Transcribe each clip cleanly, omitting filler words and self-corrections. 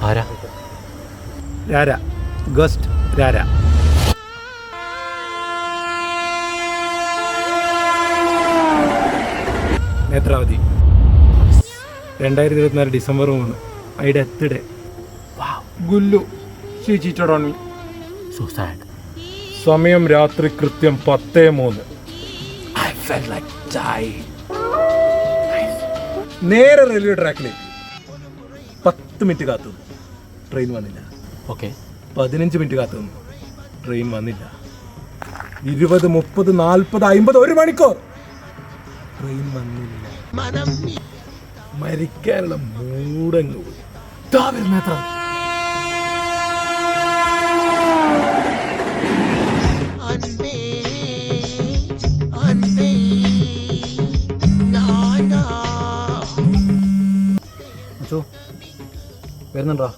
ആരാ? രാര, ഗസ്റ്റ് രാര. Netravati 2024 December 3 I death day. Gullu she cheated on me. So sad. സമയം രാത്രി കൃത്യം 10:03. I felt like dying. നേരെ റെയിൽവേ ട്രാക്കിലേക്ക് 10 മിനിറ്റ് കാത്തു, ട്രെയിൻ വന്നില്ല. ഓക്കെ. 15 മിനിറ്റ് കാത്തു, ട്രെയിൻ വന്നില്ല. 20, 30, 40, 50, 1 മണിക്കൂർ ട്രെയിൻ വന്നില്ല. മരിക്കാനുള്ള മൂടങ്ങ് പോയി. വരുന്നത്ര വരുന്നുണ്ടോ?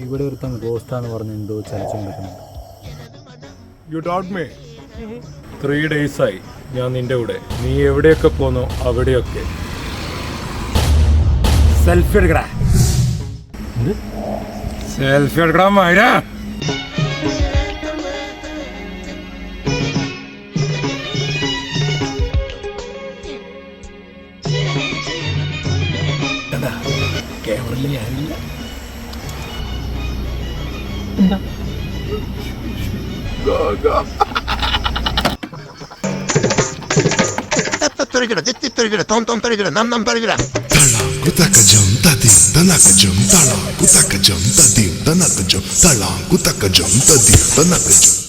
ഇവിടെ ഒരുത്തൻ ഗോസ്റ്റാന്ന് പറഞ്ഞ് എന്തോ ചലിച്ചുകൊണ്ടിരിക്കുന്നു. You doubt me? 3 days ആയി ഞാൻ നിന്റെ കൂടെ. നീ എവിടെയൊക്കെ പോന്നോ അവിടെയൊക്കെ സെൽഫി എടുക്കടാ. സെൽഫി എടുക്കടാ മൈര. ക്യാമറയിൽ ഞാനില്ല. എന്താ Kutakajam tadim danakajam tala kutakajam tadim danakajam tala kutakajam tadim danakajam